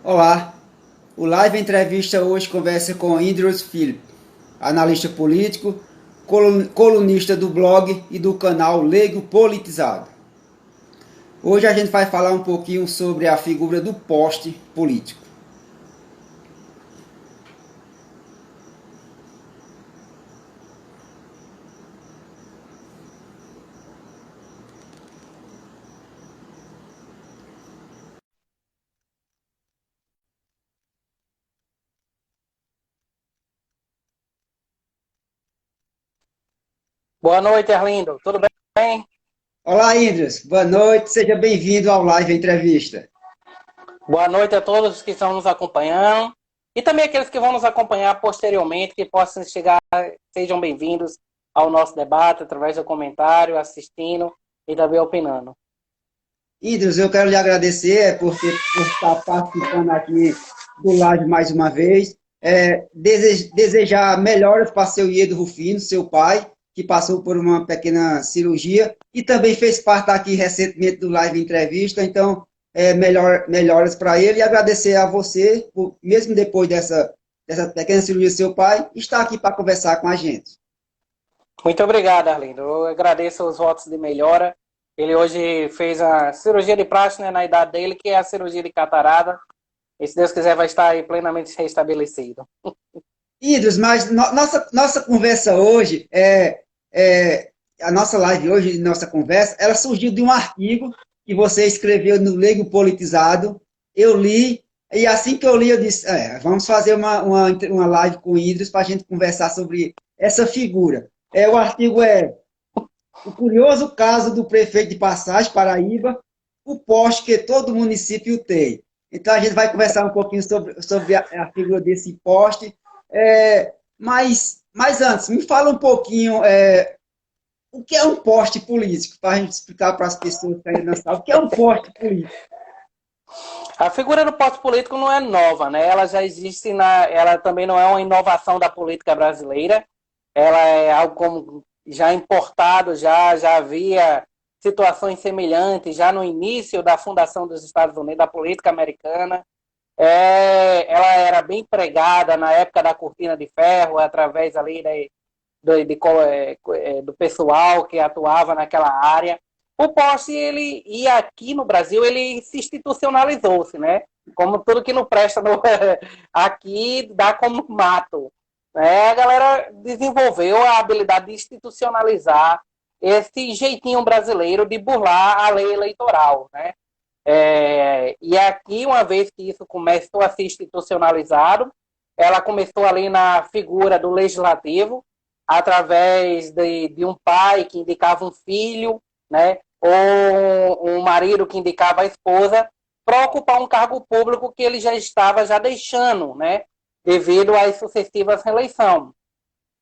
Olá, o Live Entrevista hoje conversa com Indros Filho, analista político, colunista do blog e do canal Leigo Politizado. Hoje a gente vai falar um pouquinho sobre a figura do poste político. Boa noite, Arlindo. Tudo bem? Olá, Indros, boa noite, seja bem-vindo ao Live Entrevista. Boa noite a todos que estão nos acompanhando e também aqueles que vão nos acompanhar posteriormente, que possam chegar, sejam bem-vindos ao nosso debate através do comentário, assistindo e também opinando. Indros, eu quero lhe agradecer por estar participando aqui do Live mais uma vez. Desejar melhoras para seu Iedo Rufino, seu pai, que passou por uma pequena cirurgia e também fez parte aqui recentemente do Live Entrevista. Então, melhoras para ele e agradecer a você, mesmo depois dessa pequena cirurgia do seu pai, estar aqui para conversar com a gente. Muito obrigado, Arlindo. Eu agradeço os votos de melhora. Ele hoje fez a cirurgia de prática, né, na idade dele, que é a cirurgia de catarata. E se Deus quiser, vai estar aí plenamente restabelecido. Idris, mas nossa conversa hoje, a nossa live hoje, nossa conversa, ela surgiu de um artigo que você escreveu no Leigo Politizado. Eu li, e assim que eu li, eu disse: vamos fazer uma live com o Idris para a gente conversar sobre essa figura. O artigo é O Curioso Caso do Prefeito de Passagem, Paraíba, o poste que todo município tem. Então a gente vai conversar um pouquinho sobre a figura desse poste. Mas antes, me fala um pouquinho o que é um poste político, para a gente explicar para as pessoas que ainda não sabem, o que é um poste político. A figura do posto político não é nova, né? Ela já existe ela também não é uma inovação da política brasileira. Ela é algo como já importado, já havia situações semelhantes já no início da fundação dos Estados Unidos, da política americana. Ela era bem pregada na época da cortina de ferro, através ali do pessoal que atuava naquela área. O poste, e aqui no Brasil, ele se institucionalizou-se, né? Como tudo que não presta aqui dá como mato. Né? A galera desenvolveu a habilidade de institucionalizar esse jeitinho brasileiro de burlar a lei eleitoral, né? E aqui, uma vez que isso começou a ser institucionalizado, ela começou ali na figura do legislativo, através de um pai que indicava um filho, né, ou um marido que indicava a esposa, para ocupar um cargo público que ele já estava já deixando, né, devido às sucessivas reeleições.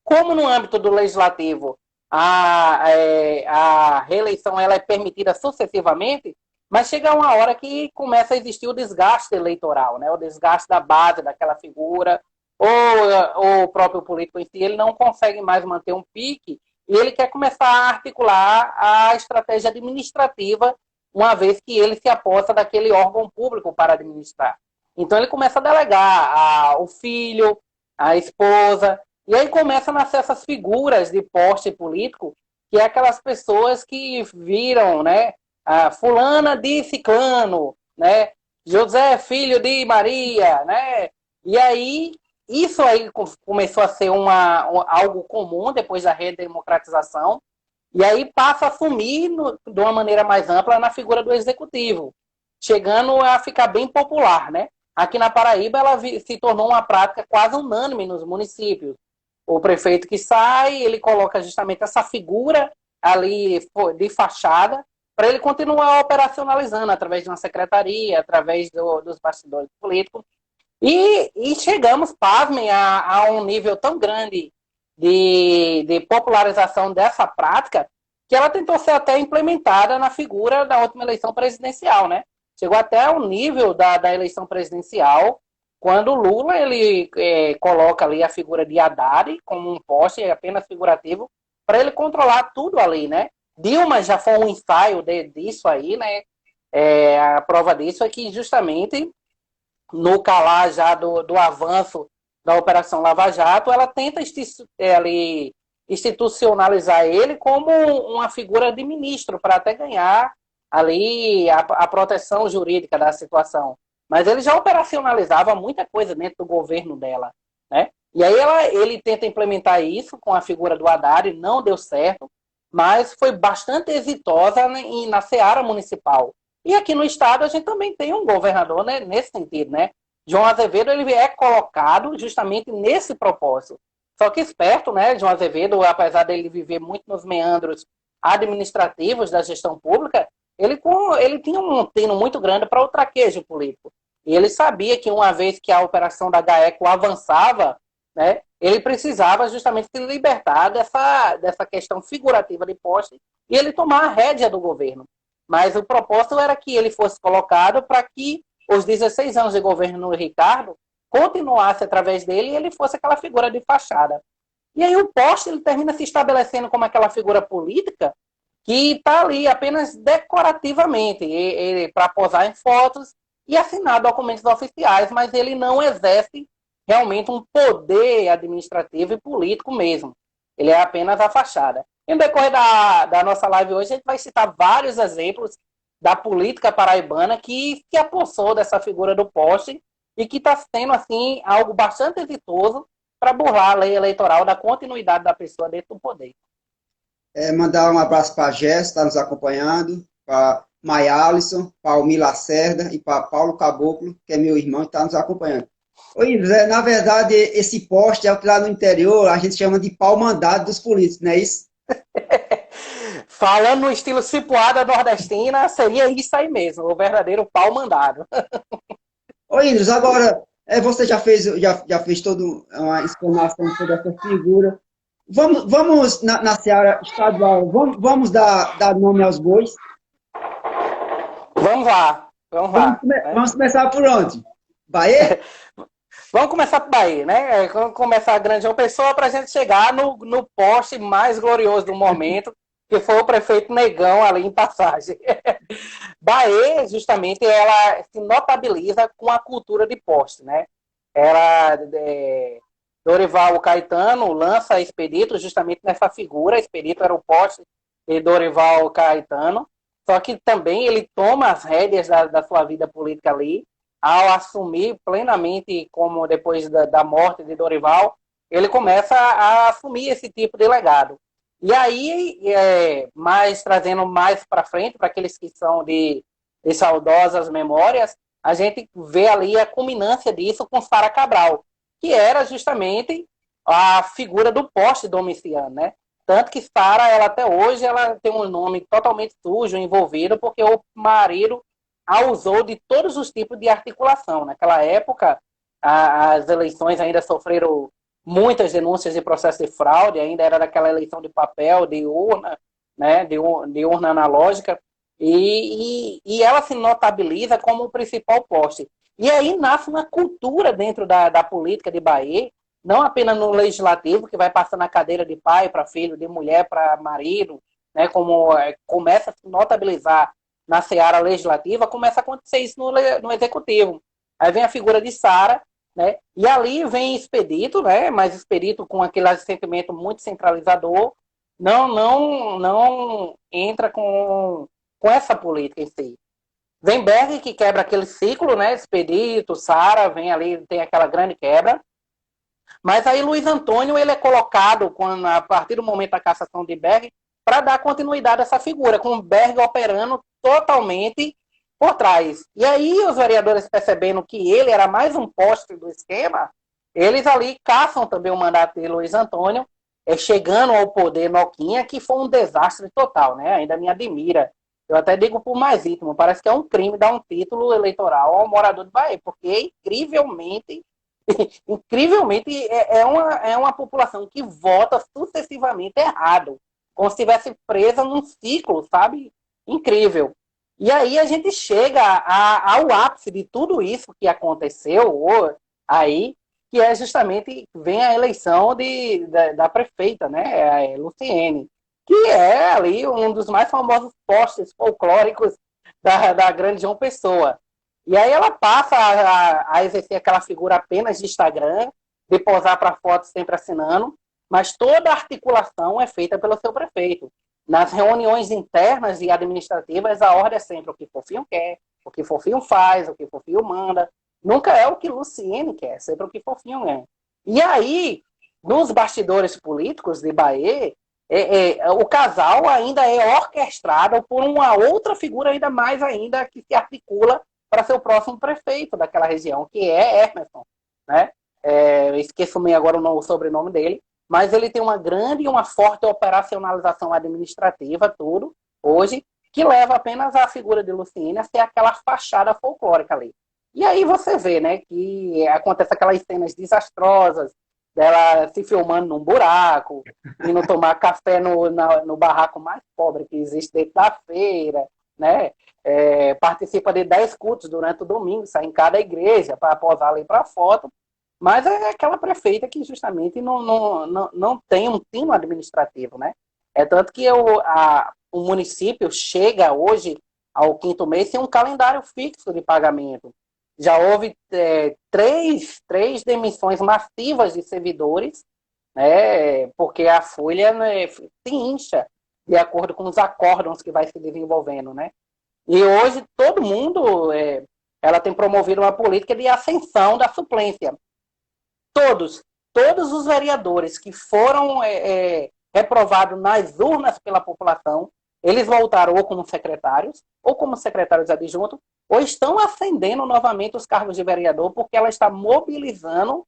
Como no âmbito do legislativo a reeleição ela é permitida sucessivamente, mas chega uma hora que começa a existir o desgaste eleitoral, né? O desgaste da base daquela figura, ou o próprio político em si, ele não consegue mais manter um pique e ele quer começar a articular a estratégia administrativa, uma vez que ele se aposta daquele órgão público para administrar. Então ele começa a delegar o filho, a esposa, e aí começam a nascer essas figuras de poste político, que é aquelas pessoas que viram, né, a fulana de ciclano, né, José filho de Maria, né, e aí isso aí começou a ser algo comum depois da redemocratização, e aí passa a assumir de uma maneira mais ampla na figura do executivo, chegando a ficar bem popular, né? Aqui na Paraíba ela se tornou uma prática quase unânime nos municípios. O prefeito que sai, ele coloca justamente essa figura ali de fachada para ele continuar operacionalizando através de uma secretaria, através dos bastidores políticos. E chegamos, pasmem, a um nível tão grande de popularização dessa prática que ela tentou ser até implementada na figura da última eleição presidencial, né? Chegou até o nível da eleição presidencial, quando o Lula ele coloca ali a figura de Haddad como um poste apenas figurativo para ele controlar tudo ali, né? Dilma já foi um ensaio disso aí, né? A prova disso é que justamente no calar já do avanço da Operação Lava Jato, ela tenta institucionalizar ele como uma figura de ministro, para até ganhar ali a proteção jurídica da situação. Mas ele já operacionalizava muita coisa dentro do governo dela, né? E aí ele tenta implementar isso com a figura do Haddad, não deu certo, mas foi bastante exitosa na seara municipal. E aqui no estado a gente também tem um governador, né, nesse sentido, né? João Azevedo, ele é colocado justamente nesse propósito. Só que esperto, né, João Azevedo, apesar dele viver muito nos meandros administrativos da gestão pública, ele tinha um tino muito grande para o traquejo político. E ele sabia que uma vez que a operação da GAECO avançava, né, ele precisava justamente se libertar dessa questão figurativa de posse e ele tomar a rédea do governo. Mas o propósito era que ele fosse colocado para que os 16 anos de governo do Ricardo continuasse através dele e ele fosse aquela figura de fachada. E aí o poste ele termina se estabelecendo como aquela figura política que está ali apenas decorativamente, para posar em fotos e assinar documentos oficiais, mas ele não exerce realmente um poder administrativo e político mesmo. Ele é apenas a fachada. E no decorrer da nossa live hoje, a gente vai citar vários exemplos da política paraibana que se apossou dessa figura do poste e que está sendo, assim, algo bastante exitoso para burlar a lei eleitoral da continuidade da pessoa dentro do poder. Mandar um abraço para a Jéssica, está nos acompanhando, para Maia Alisson, para Almir Lacerda e para Paulo Caboclo, que é meu irmão e está nos acompanhando. Oi, Zé, na verdade, esse poste é o que lá no interior a gente chama de pau-mandado dos políticos, não é isso? Falando no estilo cipuada nordestina, seria isso aí mesmo, o verdadeiro pau-mandado. Oi, Indros, agora, você já fez toda uma explanação sobre essa figura. Vamos na seara estadual, vamos dar nome aos bois? Vamos lá. Vamos começar por onde? Bahia? Vamos começar por Bahia, né? Vamos começar a Grande João Pessoa para a gente chegar no poste mais glorioso do momento, que foi o prefeito Negão ali em Passagem. Bahia, justamente, ela se notabiliza com a cultura de poste, né? Dorival Caetano lança Expedito justamente nessa figura. Expedito era o poste de Dorival Caetano, só que também ele toma as rédeas da sua vida política ali, ao assumir plenamente, como depois da morte de Dorival, ele começa a assumir esse tipo de legado. E aí, trazendo mais para frente, para aqueles que são de saudosas memórias, a gente vê ali a culminância disso com Sara Cabral, que era justamente a figura do poste domiciano, né? Tanto que Sara, ela até hoje, ela tem um nome totalmente sujo, envolvido, porque o marido a usou de todos os tipos de articulação. Naquela época, as eleições ainda sofreram muitas denúncias de processo de fraude, ainda era daquela eleição de papel, de urna, né, de urna analógica, e ela se notabiliza como o principal poste. E aí nasce uma cultura dentro da política de Bahia, não apenas no legislativo, que vai passando a cadeira de pai para filho, de mulher para marido, né, como começa a se notabilizar na seara legislativa, começa a acontecer isso no executivo. Aí vem a figura de Sara, né, e ali vem Expedito, né, mas Expedito com aquele sentimento muito centralizador, não entra com essa política em si. Vem Berg, que quebra aquele ciclo, né, Expedito, Sara, vem ali, tem aquela grande quebra. Mas aí Luiz Antônio, ele é colocado, a partir do momento da cassação de Berg, para dar continuidade a essa figura, com Berg operando totalmente por trás. E aí os vereadores, percebendo que ele era mais um poste do esquema, eles ali caçam também o mandato de Luiz Antônio, chegando ao poder Noquinha, que foi um desastre total, né? Ainda me admira. Eu até digo por mais íntimo, parece que é um crime dar um título eleitoral ao morador de Bahia, porque incrivelmente é uma população que vota sucessivamente errado, como se estivesse presa num ciclo, sabe? Incrível. E aí a gente chega ao ápice de tudo isso que aconteceu aí, que é justamente, vem a eleição da prefeita, né, Luciene, que é ali um dos mais famosos postes folclóricos da grande João Pessoa. E aí ela passa a exercer aquela figura apenas de Instagram, de posar para fotos sempre assinando, mas toda a articulação é feita pelo seu prefeito. Nas reuniões internas e administrativas, a ordem é sempre o que Fofinho quer, o que Fofinho faz, o que Fofinho manda. Nunca é o que Luciene quer, sempre o que Fofinho é. E aí, nos bastidores políticos de Bahia, o casal ainda é orquestrado por uma outra figura ainda mais ainda que se articula para ser o próximo prefeito daquela região, que é Emerson, né? Eu esqueço meio agora o sobrenome dele, mas ele tem uma grande e uma forte operacionalização administrativa, tudo, hoje, que leva apenas a figura de Luciene a ser aquela fachada folclórica ali. E aí você vê, né, que acontece aquelas cenas desastrosas dela se filmando num buraco, indo tomar café no barraco mais pobre que existe dentro da feira, né? Participa de 10 cultos durante o domingo, sai em cada igreja para posar ali para foto, mas é aquela prefeita que justamente não tem um tino administrativo, né? É tanto que o município chega hoje ao quinto mês sem um calendário fixo de pagamento. Já houve três demissões massivas de servidores, né, porque a folha, né, se incha de acordo com os acórdãos que vai se desenvolvendo, né? E hoje todo mundo, ela tem promovido uma política de ascensão da suplência. Todos, todos os vereadores que foram reprovados nas urnas pela população, eles voltaram ou como secretários, ou como secretários adjuntos, ou estão ascendendo novamente os cargos de vereador, porque ela está mobilizando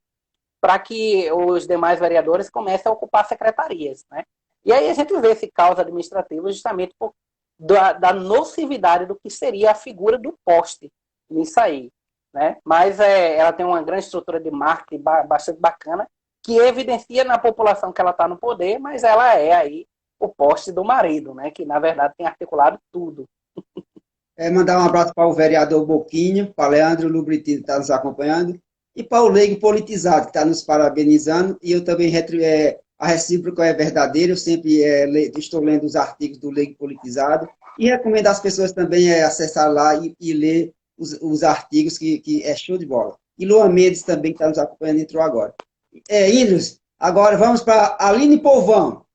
para que os demais vereadores comecem a ocupar secretarias, né? E aí a gente vê esse caos administrativo justamente por da nocividade do que seria a figura do poste nisso aí, né? Mas ela tem uma grande estrutura de marketing bastante bacana, que evidencia na população que ela está no poder, mas ela é aí o poste do marido, né? Que na verdade tem articulado tudo. Mandar um abraço para o vereador Boquinha, para Leandro Lubritino, que está nos acompanhando, e para o Leigo Politizado, que está nos parabenizando, e eu também, a recíproca é verdadeira, eu sempre estou lendo os artigos do Leigo Politizado, e recomendo às pessoas também acessar lá e ler os artigos, que é show de bola. E Luan Mendes também, que está nos acompanhando, entrou agora. Índios, agora vamos para Aline Povão.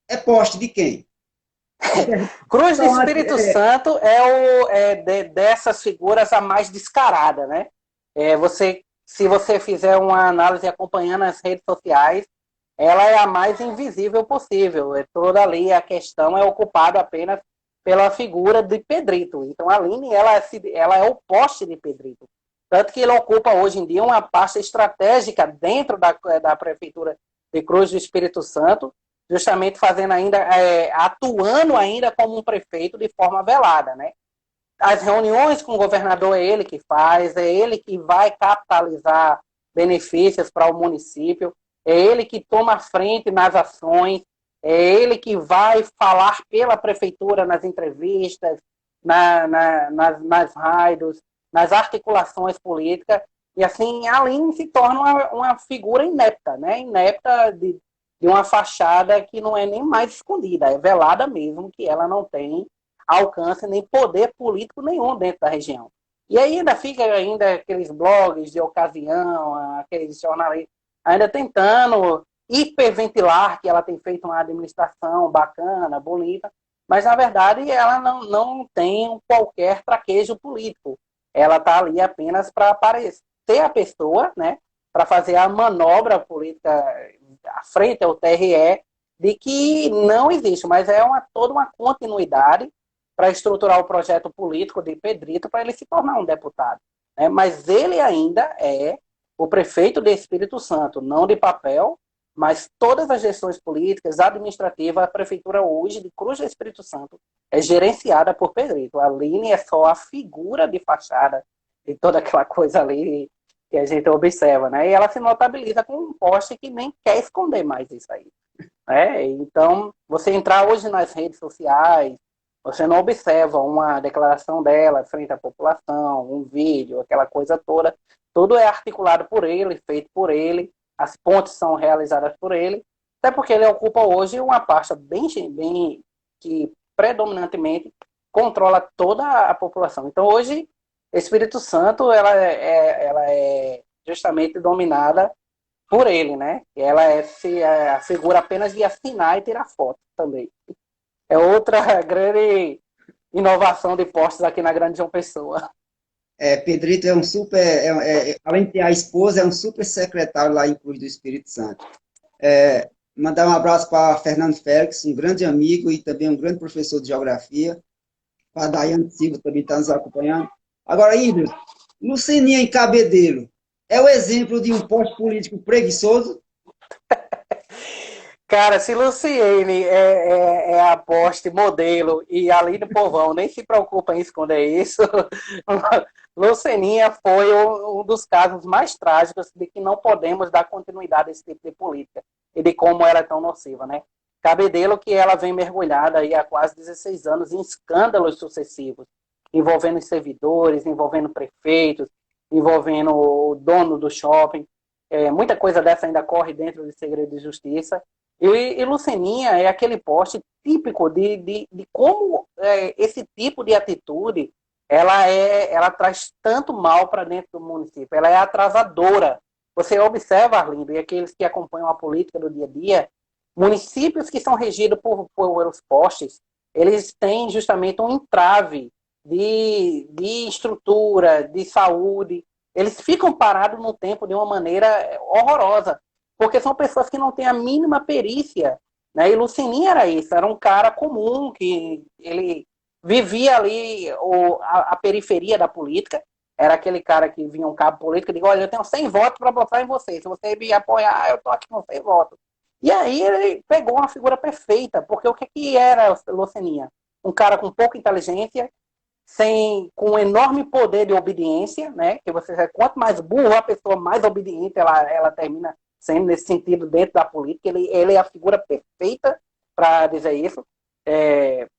É poste de quem? Cruz do Espírito Santo dessas figuras a mais descarada, né? Se você fizer uma análise acompanhando as redes sociais, ela é a mais invisível possível. Toda ali a questão é ocupada apenas pela figura de Pedrito. Então a Aline, ela é o poste de Pedrito. Tanto que ele ocupa hoje em dia uma pasta estratégica dentro da prefeitura de Cruz do Espírito Santo, justamente fazendo ainda, atuando ainda como um prefeito de forma velada, né? As reuniões com o governador é ele que faz, é ele que vai capitalizar benefícios para o município, é ele que toma a frente nas ações, é ele que vai falar pela prefeitura nas entrevistas, nas raios, nas articulações políticas, e assim, a Aline se torna uma figura inepta, né? Inepta de uma fachada que não é nem mais escondida, é velada mesmo, que ela não tem alcance nem poder político nenhum dentro da região. E aí ainda fica aqueles blogs de ocasião, aqueles jornalistas ainda tentando hiperventilar que ela tem feito uma administração bacana, bonita, mas na verdade ela não tem qualquer traquejo político. Ela está ali apenas para aparecer a pessoa, né, para fazer a manobra política à frente ao TRE, de que não existe, mas é toda uma continuidade para estruturar o projeto político de Pedrito para ele se tornar um deputado, né? Mas ele ainda é o prefeito de Espírito Santo, não de papel, mas todas as gestões políticas, administrativas, a prefeitura hoje de Cruz do Espírito Santo é gerenciada por Pedrito. A Aline é só a figura de fachada de toda aquela coisa ali que a gente observa, né? E ela se notabiliza com um poste que nem quer esconder mais isso aí, né? Então, você entrar hoje nas redes sociais, você não observa uma declaração dela frente à população, um vídeo, aquela coisa toda. Tudo é articulado por ele, feito por ele, as pontes são realizadas por ele, até porque ele ocupa hoje uma pasta bem que predominantemente controla toda a população. Então, hoje, Espírito Santo, ela é justamente dominada por ele, né? E ela é a figura apenas de assinar e tirar foto também. É outra grande inovação de postos aqui na Grande João Pessoa. Pedrito é um super, além de ter a esposa, é um super secretário lá em Cruz do Espírito Santo. Mandar um abraço para Fernando Félix, um grande amigo e também um grande professor de geografia. Para Daiane Silva também está nos acompanhando. Agora, Índio, Lucininha em Cabedelo é o exemplo de um poste político preguiçoso? Cara, se Luciene é a poste modelo e ali do povão nem se preocupa em esconder isso, Luceninha foi um dos casos mais trágicos de que não podemos dar continuidade a esse tipo de política e de como ela é tão nociva, né? Cabedelo que ela vem mergulhada aí há quase 16 anos em escândalos sucessivos, envolvendo servidores, envolvendo prefeitos, envolvendo o dono do shopping. Muita coisa dessa ainda corre dentro de segredo de justiça. E Luceninha é aquele poste típico de como esse tipo de atitude ela traz tanto mal para dentro do município. Ela é atrasadora. Você observa, Arlindo, e aqueles que acompanham a política do dia a dia, municípios que são regidos por os postes, eles têm justamente um entrave de estrutura, de saúde. Eles ficam parados no tempo de uma maneira horrorosa, porque são pessoas que não têm a mínima perícia, né? E Lucininha era isso, era um cara comum, que ele vivia ali a periferia da política, era aquele cara que vinha um cabo político e diz, olha, eu tenho 100 votos para botar em você, se você me apoiar, eu estou aqui com 100 votos. E aí ele pegou uma figura perfeita, porque o que era Lucininha? Um cara com pouca inteligência, com um enorme poder de obediência, né? Que você quanto mais burro a pessoa, mais obediente ela termina sendo nesse sentido dentro da política. Ele é a figura perfeita para dizer isso,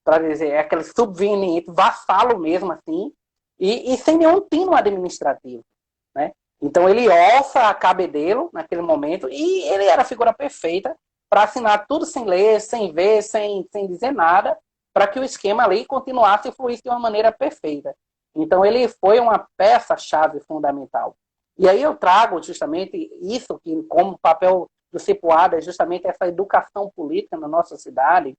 para dizer aquele subveniente, vassalo mesmo assim, e sem nenhum tino administrativo, né? Então ele orça a Cabedelo naquele momento e ele era a figura perfeita para assinar tudo sem ler, sem ver, sem dizer nada, para que o esquema ali continuasse e fluísse de uma maneira perfeita. Então ele foi uma peça-chave fundamental. E aí eu trago justamente isso, que como papel do Cipuada é justamente essa educação política na nossa cidade,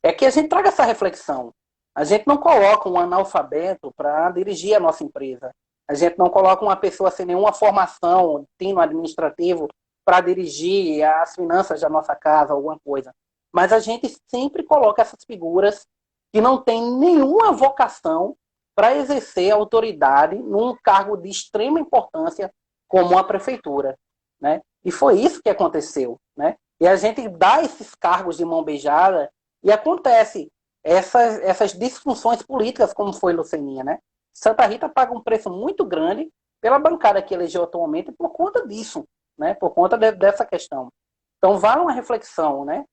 é que a gente traga essa reflexão. A gente não coloca um analfabeto para dirigir a nossa empresa. A gente não coloca uma pessoa sem nenhuma formação, tino administrativo, para dirigir as finanças da nossa casa, alguma coisa. Mas a gente sempre coloca essas figuras que não têm nenhuma vocação para exercer autoridade num cargo de extrema importância como a prefeitura, né? E foi isso que aconteceu, né? E a gente dá esses cargos de mão beijada e acontece essas disfunções políticas, como foi Luceninha, né? Santa Rita paga um preço muito grande pela bancada que elegeu atualmente por conta disso, né? Por conta dessa questão. Então, vale uma reflexão, né?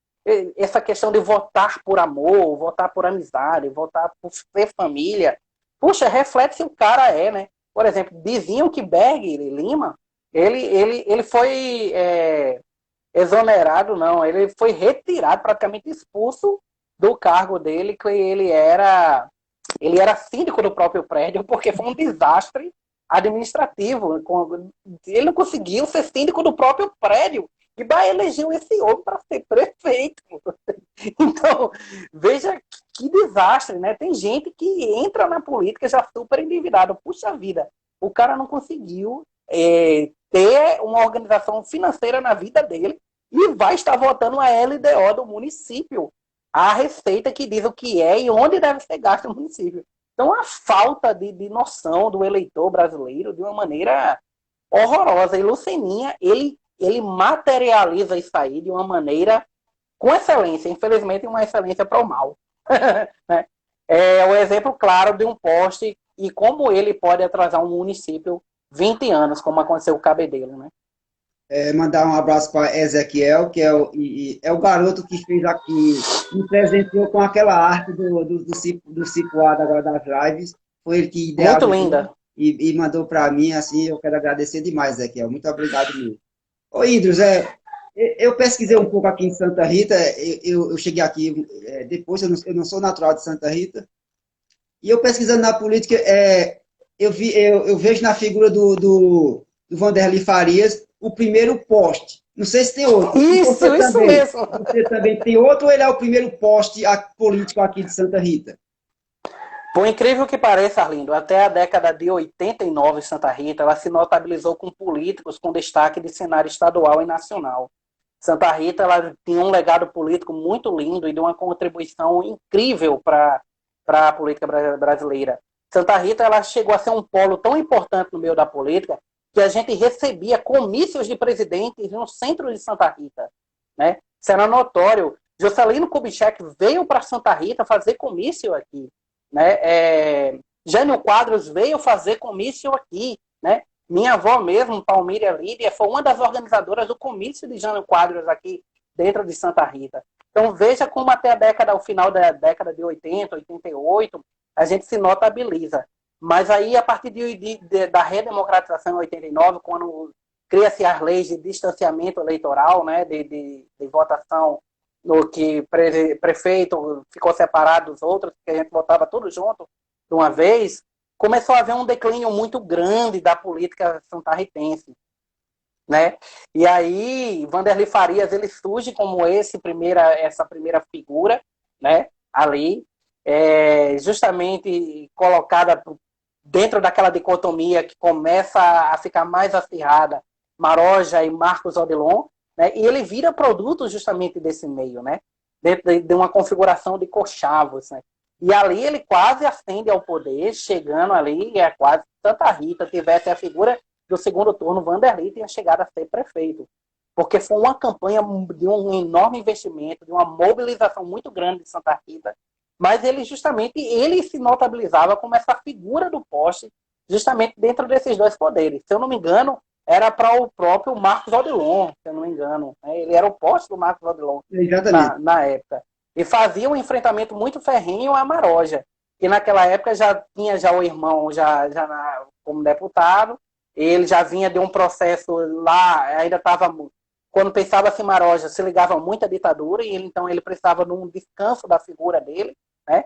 Essa questão de votar por amor, votar por amizade, votar por ser família. Puxa, reflete se o cara né? Por exemplo, diziam que Berg Lima, ele foi exonerado, não, ele foi retirado, praticamente expulso do cargo dele, que ele era síndico do próprio prédio, porque foi um desastre administrativo. Ele não conseguiu ser síndico do próprio prédio. E vai elegeu esse homem para ser prefeito. Então, veja que desastre, né? Tem gente que entra na política já super endividado. Puxa vida, o cara não conseguiu ter uma organização financeira na vida dele e vai estar votando a LDO do município, a receita que diz o que é e onde deve ser gasto no município. Então, a falta de noção do eleitor brasileiro de uma maneira horrorosa. E Luceninha, ele materializa isso aí de uma maneira com excelência, infelizmente uma excelência para o mal. Né? É o exemplo claro de um poste e como ele pode atrasar um município 20 anos, como aconteceu com o Cabedelo, né? Mandar um abraço para Ezequiel, que é o garoto que fez aqui, me presenteou com aquela arte do Cipuado agora das lives. Foi ele que Muito idealizou linda. e mandou para mim, assim, eu quero agradecer demais, Ezequiel. Muito obrigado mesmo. Ô, Idris, eu pesquisei um pouco aqui em Santa Rita, eu cheguei aqui depois, eu não sou natural de Santa Rita, e eu pesquisando na política, eu vejo na figura do Vanderlei Farias o primeiro poste. Não sei se tem outro. Isso mesmo. Você também tem outro ou ele é o primeiro poste político aqui de Santa Rita? Por incrível que pareça, Arlindo, até a década de 89 em Santa Rita, ela se notabilizou com políticos com destaque de cenário estadual e nacional. Santa Rita ela tinha um legado político muito lindo e de uma contribuição incrível para a política brasileira. Santa Rita ela chegou a ser um polo tão importante no meio da política que a gente recebia comícios de presidentes no centro de Santa Rita. Né? Isso era notório. Juscelino Kubitschek veio para Santa Rita fazer comício aqui. Né? Jânio Quadros veio fazer comício aqui. Né? Minha avó mesmo, Palmíria Lídia, foi uma das organizadoras do comício de Jânio Quadros aqui dentro de Santa Rita. Então veja como até o final da década de 80, 88, a gente se notabiliza. Mas aí, a partir da redemocratização em 89, quando cria-se as leis de distanciamento eleitoral, né, de votação, no que prefeito ficou separado dos outros, que a gente votava tudo junto de uma vez, começou a haver um declínio muito grande da política santarritense. Né? E aí, Vanderlei Farias, ele surge como essa primeira figura, né, ali, justamente colocada dentro daquela dicotomia que começa a ficar mais acirrada, Maroja e Marcos Odilon, né? E ele vira produto justamente desse meio, né? Dentro de uma configuração de conchavos, né? E ali ele quase ascende ao poder, chegando ali, quase Santa Rita tivesse a figura do segundo turno, Vanderlei tinha chegado a ser prefeito. Porque foi uma campanha de um enorme investimento, de uma mobilização muito grande de Santa Rita, mas ele se notabilizava como essa figura do poste, justamente dentro desses dois poderes. Se eu não me engano, era para o próprio Marcos Odilon, se eu não me engano. Ele era o poste do Marcos Odilon na época. E fazia um enfrentamento muito ferrenho à Maroja, que naquela época já tinha o irmão como deputado, ele já vinha de um processo lá, ainda estava... Quando pensava-se Maroja, se ligava muito à ditadura, e então ele precisava de um descanso da figura dele, né?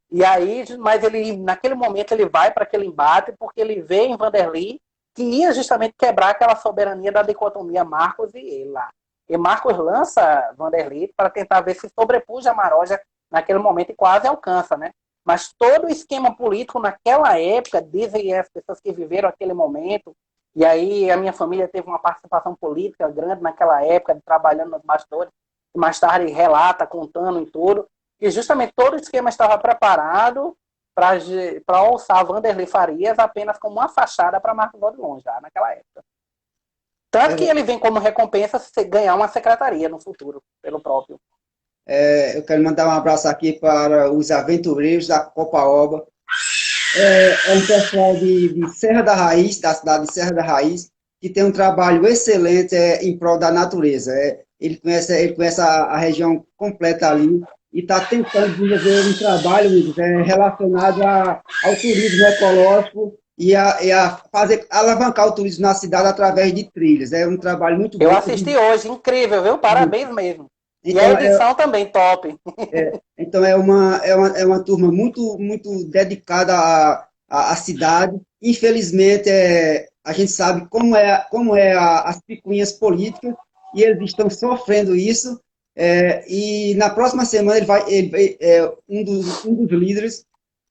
E aí, mas naquele momento ele vai para aquele embate porque ele vê em Vanderlei que ia justamente quebrar aquela soberania da dicotomia Marcos e ele lá. E Marcos lança Vanderlei para tentar ver se sobrepuja a Maroja naquele momento e quase alcança, né? Mas todo o esquema político naquela época, dizem as pessoas que viveram aquele momento, e aí a minha família teve uma participação política grande naquela época, trabalhando nos bastidores, e mais tarde relata, contando em tudo, que justamente todo o esquema estava preparado para alçar Vanderlei Farias apenas como uma fachada para Marcos Odilon, já naquela época. Tanto que ele vem como recompensa ganhar uma secretaria no futuro, pelo próprio. Eu quero mandar um abraço aqui para os aventureiros da Copaoba. Um pessoal de Serra da Raiz, da cidade de Serra da Raiz, que tem um trabalho excelente em prol da natureza. Ele conhece a região completa ali e está tentando desenvolver um trabalho relacionado ao turismo ecológico e a alavancar o turismo na cidade através de trilhas. É um trabalho muito bom. Eu assisti hoje, incrível, viu? Parabéns mesmo. Então, e a edição também, top. Então, é uma turma muito, muito dedicada à cidade. Infelizmente, a gente sabe como as picuinhas políticas, e eles estão sofrendo isso. E na próxima semana, um dos líderes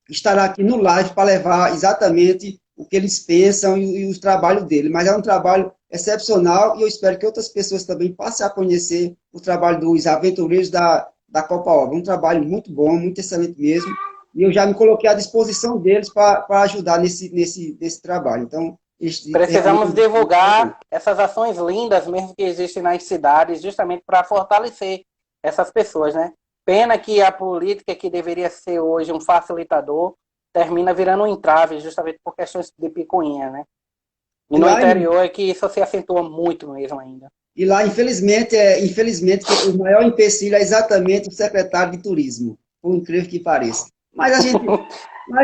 estará aqui no live para levar exatamente o que eles pensam e o trabalho dele. Mas é um trabalho excepcional e eu espero que outras pessoas também passem a conhecer o trabalho dos aventureiros da Copaoba. Um trabalho muito bom, muito excelente mesmo. E eu já me coloquei à disposição deles para ajudar nesse trabalho. Então, precisamos divulgar essas ações lindas mesmo que existem nas cidades, justamente para fortalecer essas pessoas, né? Pena que a política, que deveria ser hoje um facilitador, termina virando um entrave, justamente por questões de picuinha, né? E no interior é que isso se acentua muito mesmo ainda. E lá, infelizmente, o maior empecilho é exatamente o secretário de turismo, por incrível que pareça. Mas a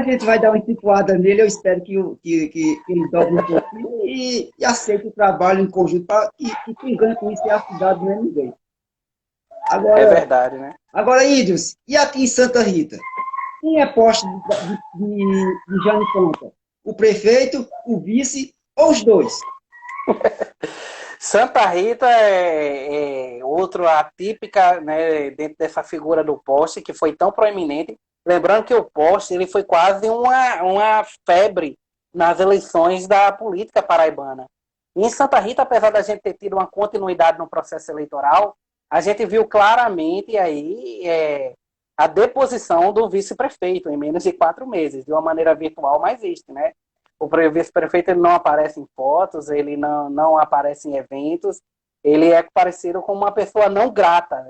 gente vai dar uma entipuada nele, eu espero que ele dobre um pouquinho e aceite o trabalho em conjunto, que quem ganha com isso é a cidade, não é ninguém. Agora, é verdade, né? Agora, Índios, e aqui em Santa Rita? Quem é poste de Jânio Conta? o prefeito, o vice ou os dois? Santa Rita é outro atípica, né, dentro dessa figura do poste, que foi tão proeminente. Lembrando que o poste ele foi quase uma febre nas eleições da política paraibana. E em Santa Rita, apesar da gente ter tido uma continuidade no processo eleitoral, a gente viu claramente aí a deposição do vice-prefeito em menos de 4 meses, de uma maneira virtual, mas existe, né? O vice-prefeito ele não aparece em fotos, ele não aparece em eventos, ele é parecido com uma pessoa não grata.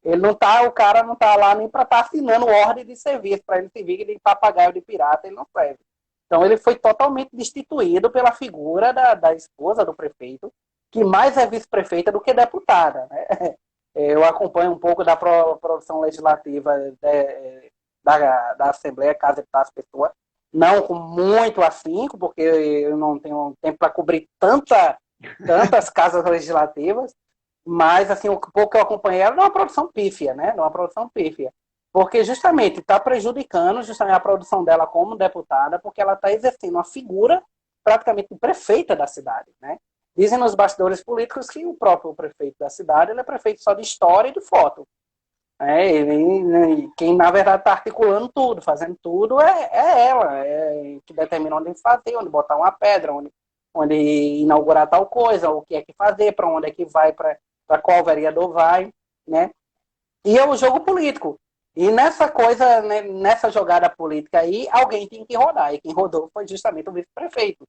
Ele não tá, o cara não tá lá nem para estar assinando ordem de serviço, para ele servir de papagaio de pirata, ele não serve. Então ele foi totalmente destituído pela figura da esposa do prefeito, que mais é vice-prefeita do que deputada. Né? Eu acompanho um pouco da produção legislativa da Assembleia, Casa de Paz Pessoa, não com muito afinco, porque eu não tenho tempo para cobrir tantas casas legislativas, mas assim, o pouco que eu acompanhei era uma produção pífia, né? Uma produção pífia. Porque justamente está prejudicando justamente a produção dela como deputada, porque ela está exercendo uma figura praticamente prefeita da cidade, né? Dizem nos bastidores políticos que o próprio prefeito da cidade ele é prefeito só de história e de foto. Quem na verdade está articulando tudo, fazendo tudo, é ela, que determina onde fazer, onde botar uma pedra, onde inaugurar tal coisa, o que é que fazer, para onde é que vai, para qual vereador vai, né? E é o jogo político. E nessa coisa, né, nessa jogada política aí, alguém tem que rodar. E quem rodou foi justamente o vice-prefeito.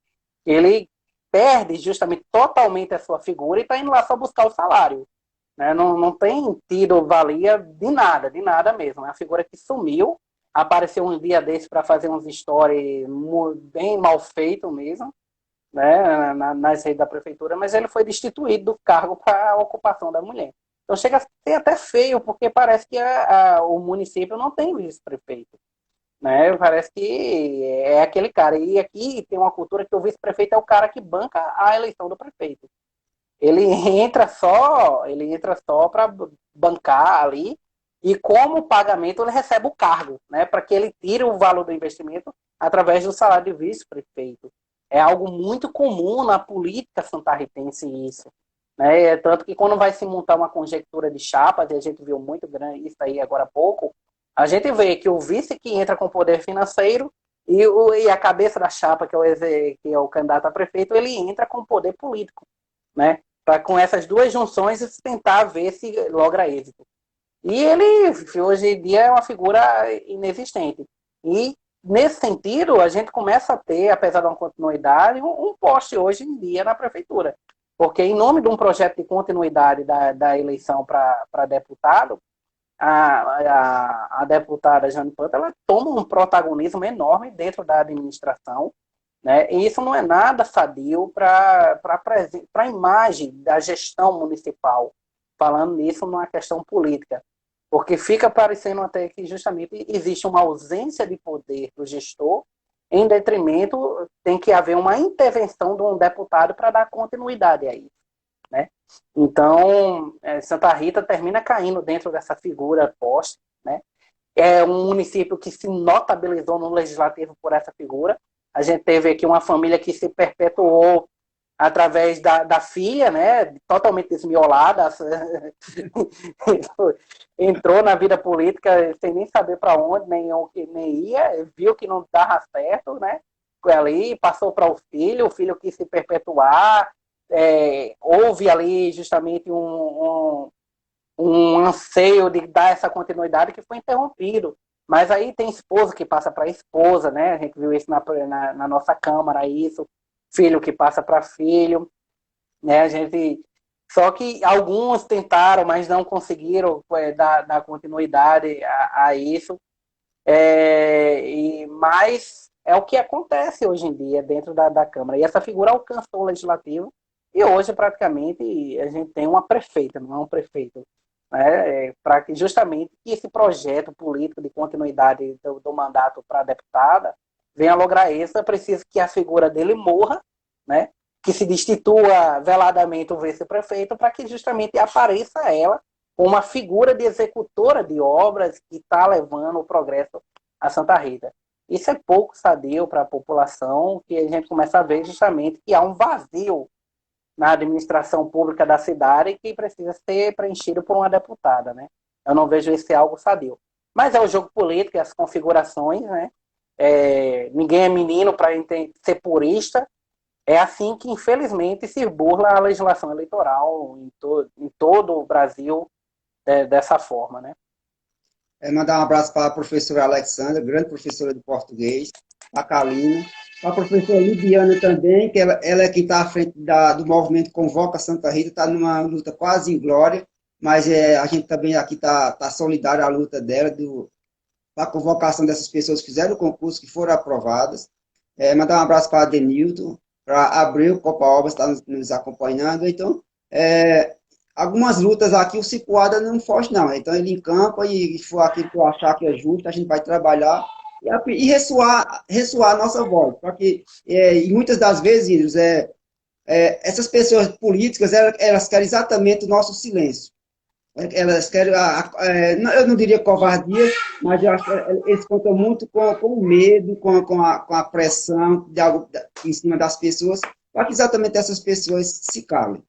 Ele perde justamente totalmente a sua figura e está indo lá só buscar o salário. Né? Não tem tido valia de nada mesmo. É uma figura que sumiu, apareceu um dia desse para fazer uns stories bem mal feito mesmo, né? Nas redes da prefeitura, mas ele foi destituído do cargo para a ocupação da mulher. Então chega a ser até feio, porque parece que o município não tem vice-prefeito. Né? Parece que é aquele cara. E aqui tem uma cultura que o vice-prefeito é o cara que banca a eleição do prefeito. Ele entra só para bancar ali e como pagamento ele recebe o cargo, né, para que ele tire o valor do investimento através do salário de vice-prefeito. É algo muito comum na política santarritense isso. Né? Tanto que quando vai se montar uma conjectura de chapas, e a gente viu muito grande isso aí agora há pouco, a gente vê que o vice que entra com poder financeiro e a cabeça da chapa, que é o candidato a prefeito, ele entra com poder político. Né? Para com essas duas junções tentar ver se logra êxito. E ele, hoje em dia, é uma figura inexistente. E, nesse sentido, a gente começa a ter, apesar de uma continuidade, um poste hoje em dia na prefeitura. Porque, em nome de um projeto de continuidade da eleição para deputado, a deputada Jane Panta, ela toma um protagonismo enorme dentro da administração, né? E isso não é nada sadio para a imagem da gestão municipal, falando nisso numa questão política, porque fica parecendo até que justamente existe uma ausência de poder do gestor, em detrimento, tem que haver uma intervenção de um deputado para dar continuidade a isso. Né? Então, Santa Rita termina caindo dentro dessa figura poste, né? É um município que se notabilizou no legislativo por essa figura. A gente teve aqui uma família que se perpetuou através da filha, né, totalmente desmiolada, entrou na vida política sem nem saber para onde, nem ia, viu que não dava certo, né, ali, passou para o filho quis se perpetuar, houve ali justamente um anseio de dar essa continuidade que foi interrompido. Mas aí tem esposa que passa para esposa, né? A gente viu isso na nossa Câmara, isso. Filho que passa para filho, né? Só que alguns tentaram, mas não conseguiram dar continuidade a isso. Mas é o que acontece hoje em dia dentro da Câmara. E essa figura alcançou o Legislativo e hoje praticamente a gente tem uma prefeita, não é um prefeito. Né, para que justamente esse projeto político de continuidade do mandato para a deputada venha a lograr isso, é preciso que a figura dele morra, né, que se destitua veladamente o vice-prefeito para que justamente apareça ela como uma figura de executora de obras que está levando o progresso a Santa Rita. Isso é pouco sadio para a população, que a gente começa a ver justamente que há um vazio na administração pública da cidade que precisa ser preenchido por uma deputada, né? Eu não vejo esse algo sadio. Mas é o jogo político e as configurações, né? Ninguém é menino para ser purista. É assim que, infelizmente, se burla a legislação eleitoral em todo o Brasil dessa forma, né? Mandar um abraço para a professora Alexandra, grande professora de português, a Kalina, para a professora Lidiana também, que ela é quem está à frente do movimento Convoca Santa Rita, está numa luta quase inglória, mas a gente também aqui está solidário à luta dela, a convocação dessas pessoas que fizeram o concurso, que foram aprovadas. Mandar um abraço para a Denilton, para Abreu Copa Obras, está nos acompanhando. Então, algumas lutas aqui, o Cipuada não foge, não. Então, ele encampa e for aquilo que eu achar que é justo, a gente vai trabalhar e ressoar a nossa voz. Porque, e muitas das vezes, essas pessoas políticas, elas querem exatamente o nosso silêncio. Elas querem, eu não diria covardia, mas eu acho que eles contam muito com o medo, com a pressão de algo em cima das pessoas, para que exatamente essas pessoas se calem.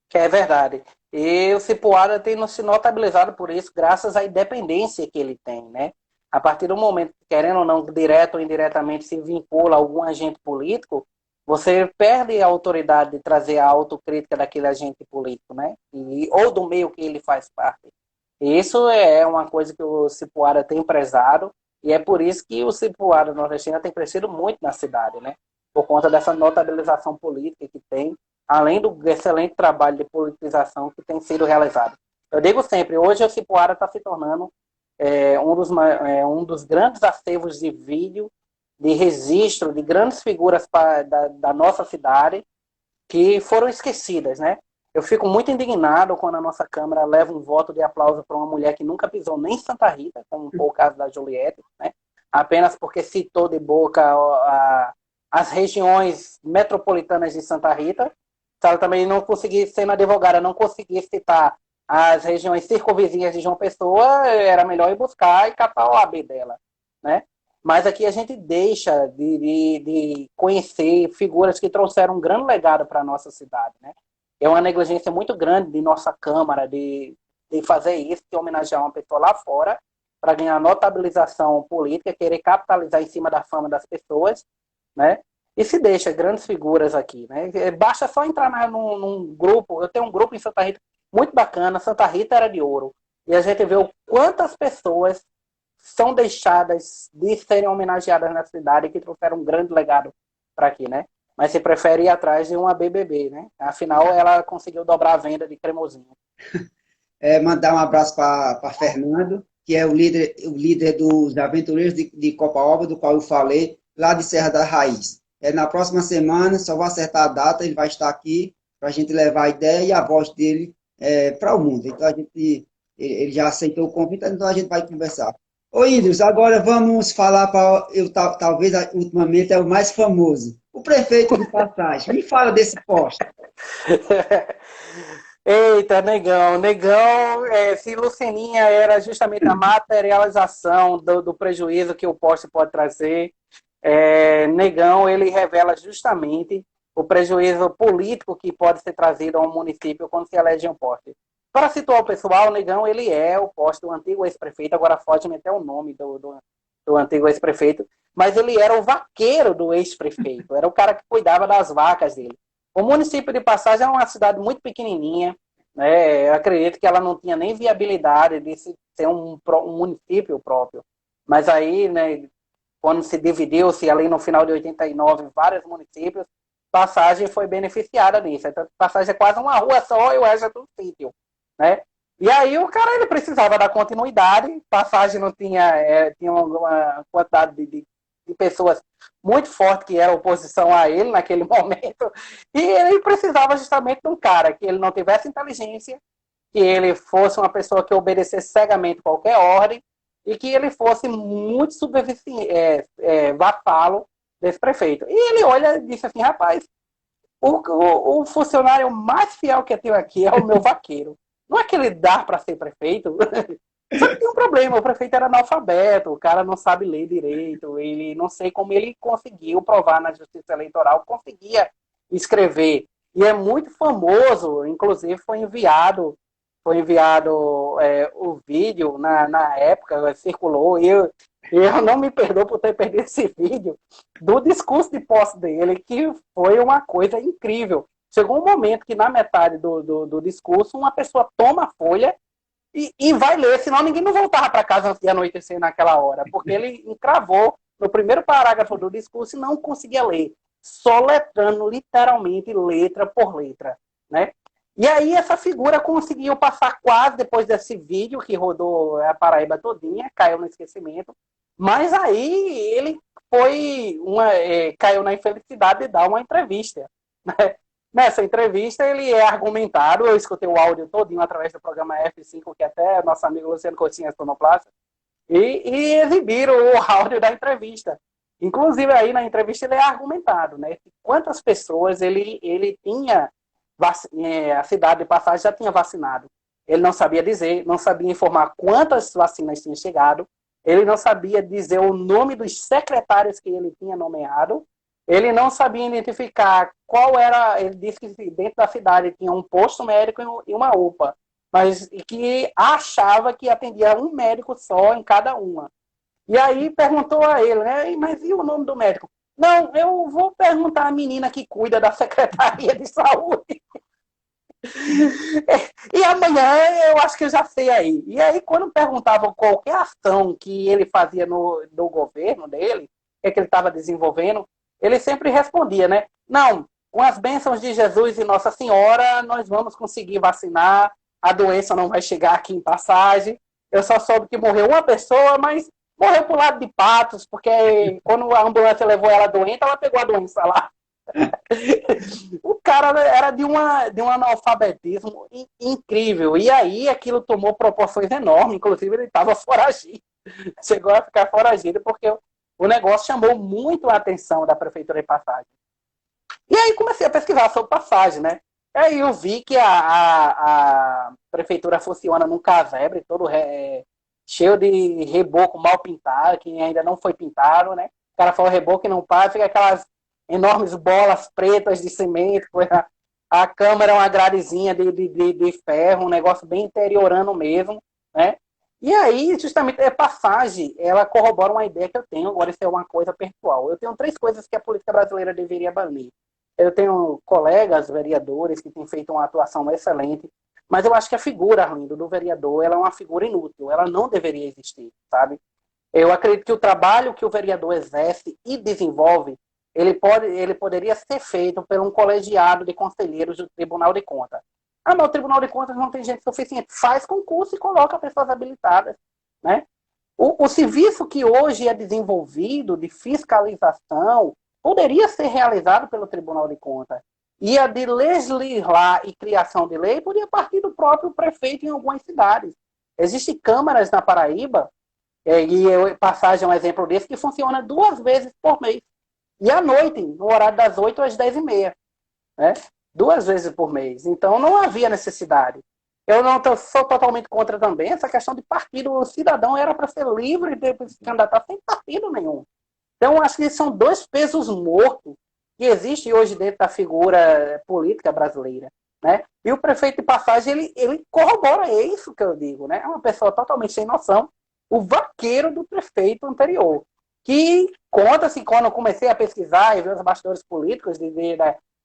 Que é verdade. E o Cipuada tem se notabilizado por isso, graças à independência que ele tem, né? A partir do momento que, querendo ou não, direto ou indiretamente, se vincula a algum agente político, você perde a autoridade de trazer a autocrítica daquele agente político, né? Ou do meio que ele faz parte. E isso é uma coisa que o Cipuada tem prezado, e é por isso que o Cipuada nordestino tem crescido muito na cidade, né? Por conta dessa notabilização política que tem, além do excelente trabalho de politização que tem sido realizado. Eu digo sempre, hoje o Cipuada está se tornando um dos grandes acervos de vídeo, de registro de grandes figuras da nossa cidade que foram esquecidas, né? Eu fico muito indignado quando a nossa Câmara leva um voto de aplauso para uma mulher que nunca pisou nem em Santa Rita, como foi o caso da Juliette, né? Apenas porque citou de boca as regiões metropolitanas de Santa Rita. Se ela também não conseguisse, sendo advogada, não conseguisse citar as regiões circunvizinhas de João Pessoa, era melhor ir buscar e catar o AB dela, né? Mas aqui a gente deixa de conhecer figuras que trouxeram um grande legado para a nossa cidade, né? É uma negligência muito grande de nossa Câmara de fazer isso, de homenagear uma pessoa lá fora para ganhar notabilização política, querer capitalizar em cima da fama das pessoas, né? E se deixa grandes figuras aqui, né? Basta só entrar num grupo. Eu tenho um grupo em Santa Rita muito bacana, Santa Rita era de ouro. E a gente vê o quantas pessoas são deixadas de serem homenageadas na cidade que trouxeram um grande legado para aqui, né? Mas se prefere ir atrás de uma BBB, né? Afinal, ela conseguiu dobrar a venda de cremosinho. Mandar um abraço para Fernando, que é o líder dos aventureiros de Copaíba, do qual eu falei, lá de Serra da Raiz. Na próxima semana, só vou acertar a data, ele vai estar aqui para a gente levar a ideia e a voz dele para o mundo. Então, ele já aceitou o convite, então a gente vai conversar. Ô, Ídris, agora vamos falar para, talvez, ultimamente, é o mais famoso, o prefeito de Passagem. Me fala desse posto. Eita, Negão. Negão, se Lucininha era justamente a materialização do prejuízo que o poste pode trazer, Negão, ele revela justamente o prejuízo político que pode ser trazido a um município quando se elege um poste. Para situar o pessoal, o Negão, ele é o poste do antigo ex-prefeito, agora foge-me até o nome do antigo ex-prefeito, mas ele era o vaqueiro do ex-prefeito, era o cara que cuidava das vacas dele. O município de Passagem é uma cidade muito pequenininha, né? Eu acredito que ela não tinha nem viabilidade de ser um município próprio. Mas aí, né, quando se dividiu-se ali no final de 89 vários municípios, Passagem foi beneficiada nisso. Então, Passagem é quase uma rua só e o resto é tudo sítio, né? E aí o cara ele precisava da continuidade, Passagem não tinha uma quantidade de pessoas muito forte que era oposição a ele naquele momento, e ele precisava justamente de um cara que ele não tivesse inteligência, que ele fosse uma pessoa que obedecesse cegamente qualquer ordem, e que ele fosse muito vassalo desse prefeito. E ele olha e disse assim, rapaz, o funcionário mais fiel que eu tenho aqui é o meu vaqueiro. Não é que ele dá para ser prefeito? Só que tem um problema, o prefeito era analfabeto, o cara não sabe ler direito, ele não sei como ele conseguiu provar na justiça eleitoral, conseguia escrever. E é muito famoso, inclusive foi enviado o vídeo na época, circulou, e eu não me perdoo por ter perdido esse vídeo, do discurso de posse dele, que foi uma coisa incrível. Chegou um momento que na metade do discurso, uma pessoa toma a folha e vai ler, senão ninguém não voltava para casa antes de anoitecer naquela hora, porque ele encravou no primeiro parágrafo do discurso e não conseguia ler, soletrando literalmente letra por letra, né? E aí essa figura conseguiu passar quase depois desse vídeo que rodou a Paraíba todinha, caiu no esquecimento, mas aí ele caiu na infelicidade de dar uma entrevista, né? Nessa entrevista, ele é argumentado, eu escutei o áudio todinho através do programa F5, que até nosso amigo Luciano Coutinho é sonoplasta, e exibiram o áudio da entrevista. Inclusive, aí na entrevista ele é argumentado, né? Quantas pessoas ele tinha, a cidade de Passagem já tinha vacinado. Ele não sabia dizer, não sabia informar quantas vacinas tinham chegado, ele não sabia dizer o nome dos secretários que ele tinha nomeado, ele não sabia identificar qual era. Ele disse que dentro da cidade tinha um posto médico e uma UPA, mas que achava que atendia um médico só em cada uma. E aí perguntou a ele, né? Mas e o nome do médico? Não, eu vou perguntar à menina que cuida da Secretaria de Saúde. E amanhã eu acho que eu já sei aí. E aí, quando perguntavam qualquer ação que ele fazia no governo dele, o que ele estava desenvolvendo, ele sempre respondia, né? Não, com as bênçãos de Jesus e Nossa Senhora, nós vamos conseguir vacinar, a doença não vai chegar aqui em Passagem. Eu só soube que morreu uma pessoa, mas morreu pro lado de Patos, porque quando a ambulância levou ela doente, ela pegou a doença lá. O cara era de um analfabetismo incrível. E aí aquilo tomou proporções enormes. Inclusive, ele estava foragido. Chegou a ficar foragido porque o negócio chamou muito a atenção da Prefeitura de Passagem. E aí comecei a pesquisar sobre Passagem, né? E aí eu vi que a Prefeitura funciona num casebre todo cheio de reboco mal pintado, que ainda não foi pintado, né? O cara fala reboco e não passa, fica aquelas enormes bolas pretas de cimento, a câmara é uma gradezinha de ferro, um negócio bem interiorano mesmo, né? E aí, justamente, a Passagem, ela corrobora uma ideia que eu tenho, agora isso é uma coisa pessoal. Eu tenho três coisas que a política brasileira deveria banir. Eu tenho colegas vereadores que têm feito uma atuação excelente, mas eu acho que a figura, Arlindo, do vereador, ela é uma figura inútil, ela não deveria existir, sabe? Eu acredito que o trabalho que o vereador exerce e desenvolve, ele poderia ser feito por um colegiado de conselheiros do Tribunal de Contas. Ah, mas o Tribunal de Contas não tem gente suficiente. Faz concurso e coloca pessoas habilitadas, né? O serviço que hoje é desenvolvido de fiscalização poderia ser realizado pelo Tribunal de Contas. E a de legislar e criação de lei poderia partir do próprio prefeito em algumas cidades. Existem câmaras na Paraíba, e Passagem é um exemplo desse, que funciona 2 vezes por mês. E à noite, no horário das 8 às 10h30. Né? 2 vezes por mês. Então não havia necessidade. Eu não sou totalmente contra também essa questão de partido. O cidadão era para ser livre de se candidatar sem partido nenhum. Então, acho que são 2 pesos mortos que existem hoje dentro da figura política brasileira. Né? E o prefeito de Passagem, ele corrobora isso que eu digo. Né? É uma pessoa totalmente sem noção. O vaqueiro do prefeito anterior. Que conta-se, quando eu comecei a pesquisar e ver os bastidores políticos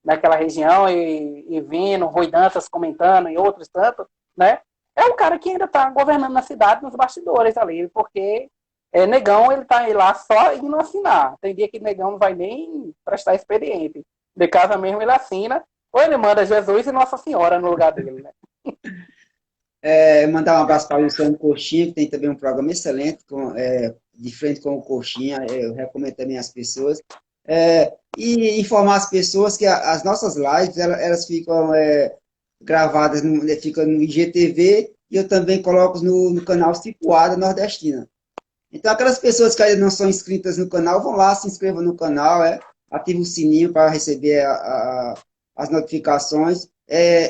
daquela região e vendo Rui Dantas comentando e outros tantos, né? É um cara que ainda está governando na cidade nos bastidores ali, porque Negão, ele está lá só indo assinar. Tem dia que Negão não vai nem prestar expediente. De casa mesmo ele assina, ou ele manda Jesus e Nossa Senhora no lugar dele, né? Mandar um abraço para o Luciano Coxinha, que tem também um programa excelente, de frente com o Coxinha, eu recomendo também às pessoas. E informar as pessoas que as nossas lives, elas ficam gravadas, ficam no IGTV, e eu também coloco no canal Cipuada Nordestina. Então, aquelas pessoas que ainda não são inscritas no canal, vão lá, se inscrevam no canal, ativem o sininho para receber as notificações.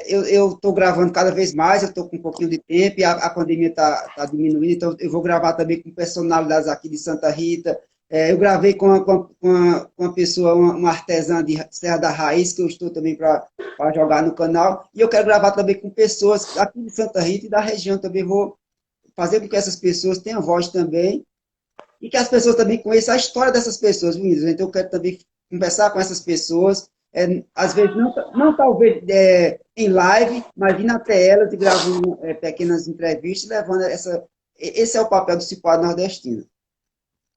Eu estou gravando cada vez mais, eu estou com um pouquinho de tempo e a pandemia está diminuindo, então eu vou gravar também com personalidades aqui de Santa Rita. Eu gravei com uma pessoa, uma artesã de Serra da Raiz, que eu estou também para jogar no canal, e eu quero gravar também com pessoas aqui de Santa Rita e da região também. Vou fazer com que essas pessoas tenham voz também e que as pessoas também conheçam a história dessas pessoas, Vinícius. Então eu quero também conversar com essas pessoas, às vezes não talvez em live, mas vindo até elas e gravando pequenas entrevistas, levando esse é o papel do Cipado Nordestino.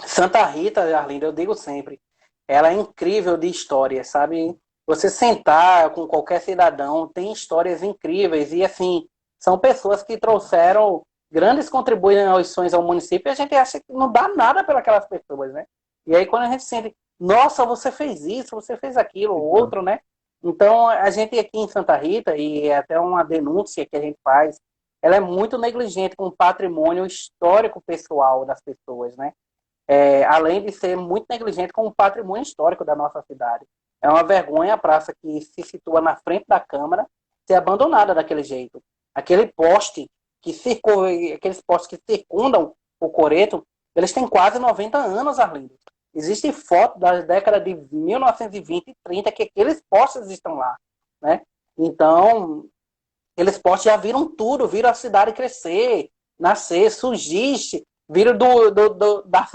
Santa Rita, Arlindo, eu digo sempre, ela é incrível de história, sabe? Você sentar com qualquer cidadão, tem histórias incríveis e, assim, são pessoas que trouxeram grandes contribuições ao município e a gente acha que não dá nada pelas pessoas, né? E aí quando a gente sente, nossa, você fez isso, você fez aquilo, outro, né? Então, a gente aqui em Santa Rita, e é até uma denúncia que a gente faz, ela é muito negligente com o patrimônio histórico pessoal das pessoas, né? Além de ser muito negligente com o patrimônio histórico da nossa cidade. É uma vergonha a praça que se situa na frente da Câmara ser abandonada daquele jeito. Aquele poste aqueles postes que circundam o coreto, eles têm quase 90 anos, Arlindo. Existe foto das décadas de 1920 e 30 que aqueles postes estão lá, né? Então, aqueles postes já viram tudo, viram a cidade crescer, nascer, surgir, viram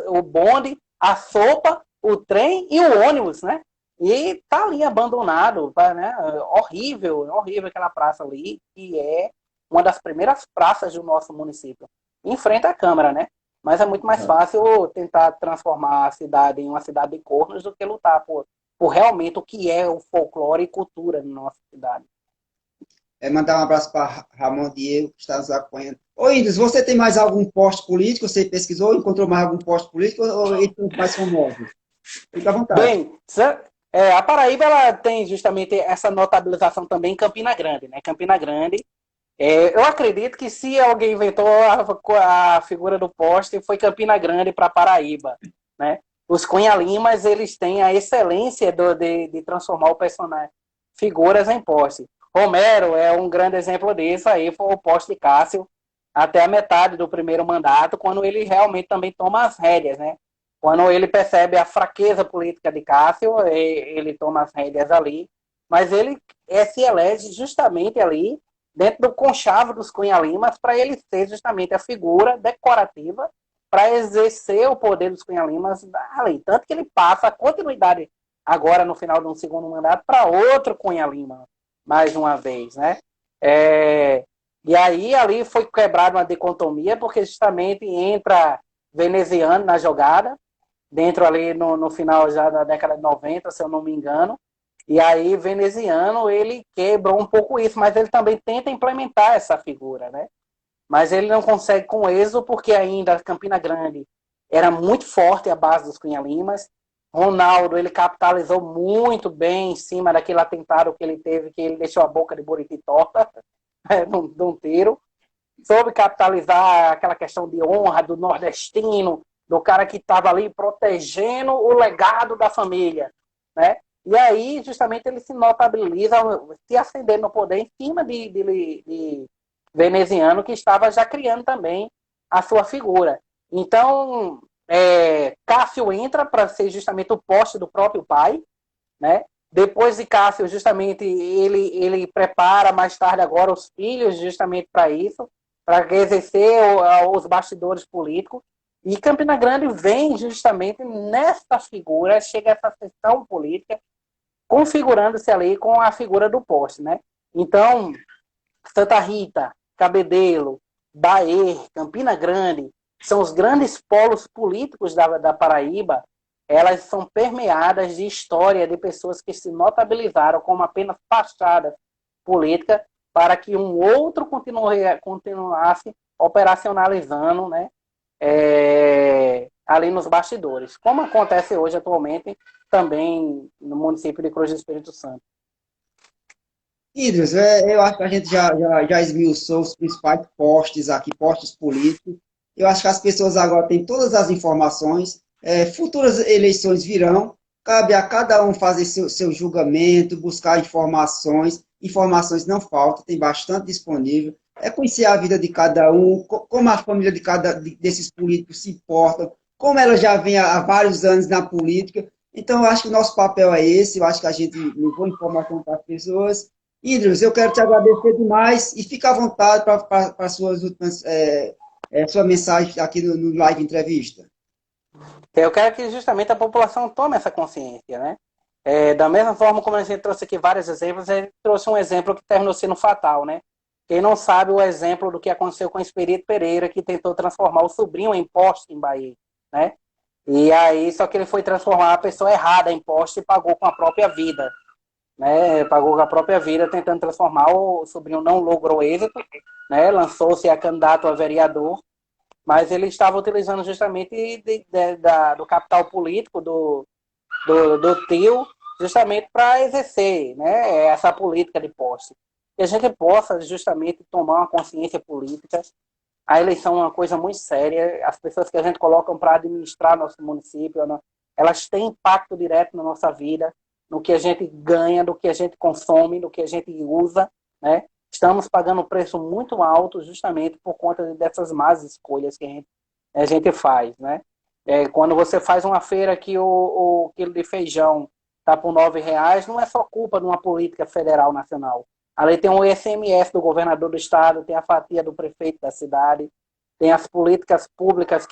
o bonde, a sopa, o trem e o ônibus, né? E tá ali abandonado, né? Horrível, horrível aquela praça ali, que é uma das primeiras praças do nosso município. Em frente à Câmara, né? Mas é muito mais fácil tentar transformar a cidade em uma cidade de cornos do que lutar por realmente o que é o folclore e cultura na nossa cidade. Mandar um abraço para Ramon Diego, que está nos acompanhando. Ô, Índios, você tem mais algum poste político? Você pesquisou, encontrou mais algum poste político ou eles são mais famosos? Fica à vontade. Bem, a Paraíba ela tem justamente essa notabilização também em Campina Grande, né? Campina Grande, eu acredito que se alguém inventou a figura do poste, foi Campina Grande para Paraíba, né? Os Cunha Limas, eles têm a excelência de transformar o personagem, figuras em poste. Romero é um grande exemplo disso, aí foi o poste de Cássio até a metade do primeiro mandato, quando ele realmente também toma as rédeas, né? Quando ele percebe a fraqueza política de Cássio, ele toma as rédeas ali, mas ele se elege justamente ali dentro do conchavo dos Cunha Limas para ele ser justamente a figura decorativa para exercer o poder dos Cunha Limas ali. Tanto que ele passa a continuidade agora no final de um segundo mandato para outro Cunha Lima, mais uma vez, né? E aí ali foi quebrada uma dicotomia, porque justamente entra veneziano na jogada, dentro ali no final já da década de 90, se eu não me engano, e aí veneziano ele quebrou um pouco isso, mas ele também tenta implementar essa figura, né? Mas ele não consegue com êxito, porque ainda Campina Grande era muito forte a base dos Cunha Limas. Ronaldo, ele capitalizou muito bem em cima daquele atentado que ele teve, que ele deixou a boca de Buriti torta, de um tiro. Soube capitalizar aquela questão de honra do nordestino, do cara que estava ali protegendo o legado da família, né? E aí, justamente, ele se notabiliza, se ascendendo no poder em cima de veneziano, que estava já criando também a sua figura. Então, Cássio entra para ser justamente o poste do próprio pai, né? Depois de Cássio, justamente, ele prepara mais tarde agora os filhos justamente para isso, para exercer os bastidores políticos. E Campina Grande vem justamente nessa figura, chega essa sessão política, configurando-se ali com a figura do poste, né? Então, Santa Rita, Cabedelo, Bahia, Campina Grande, são os grandes polos políticos da Paraíba. Elas são permeadas de história de pessoas que se notabilizaram como apenas fachadas políticas para que um outro continuasse operacionalizando, né, ali nos bastidores, como acontece hoje atualmente também no município de Cruz do Espírito Santo. Idris, eu acho que a gente já esmiuçou os principais postes aqui, postes políticos. Eu acho que as pessoas agora têm todas as informações. Futuras eleições virão. cabe a cada um fazer seu julgamento, buscar informações. Informações não faltam, tem bastante disponível. É conhecer a vida de cada um, como a família desses políticos se portam, como ela já vem há vários anos na política. Então, eu acho que o nosso papel é esse, eu acho que a gente levou informação para as pessoas. Idris, eu quero te agradecer demais e fica à vontade para as suas últimas, sua mensagem aqui no Live Entrevista. Eu quero que justamente a população tome essa consciência, né? Da mesma forma como a gente trouxe aqui vários exemplos, a gente trouxe um exemplo que terminou sendo fatal, né? Quem não sabe o exemplo do que aconteceu com o Espírito Pereira, que tentou transformar o sobrinho em poste em Bahia, né? E aí, só que ele foi transformar a pessoa errada em poste e pagou com a própria vida, né? Pagou com a própria vida tentando transformar, o sobrinho não logrou êxito, né? Lançou-se a candidato a vereador, mas ele estava utilizando justamente do capital político do tio, justamente para exercer, né, essa política de posse. Que a gente possa justamente tomar uma consciência política. A eleição é uma coisa muito séria. As pessoas que a gente coloca para administrar nosso município, elas têm impacto direto na nossa vida, no que a gente ganha, do que a gente consome, do que a gente usa, né? Estamos pagando um preço muito alto justamente por conta dessas más escolhas que a gente faz, né? Quando você faz uma feira que o quilo de feijão está por R$ 9, não é só culpa de uma política federal nacional. Ali tem o ICMS do governador do estado, tem a fatia do prefeito da cidade, tem as políticas públicas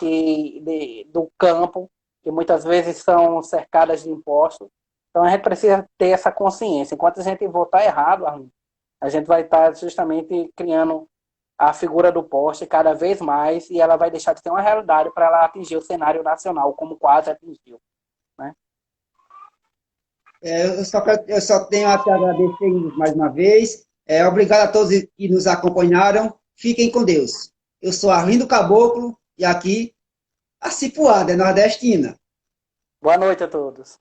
do campo, que muitas vezes são cercadas de impostos. Então a gente precisa ter essa consciência. Enquanto a gente votar errado, Arlindo, a gente vai estar justamente criando a figura do poste cada vez mais e ela vai deixar de ser uma realidade para ela atingir o cenário nacional, como quase atingiu, né? Eu só tenho a te agradecer mais uma vez. Obrigado a todos que nos acompanharam. Fiquem com Deus. Eu sou Arlindo Caboclo e aqui a Cipuada é nordestina. Boa noite a todos.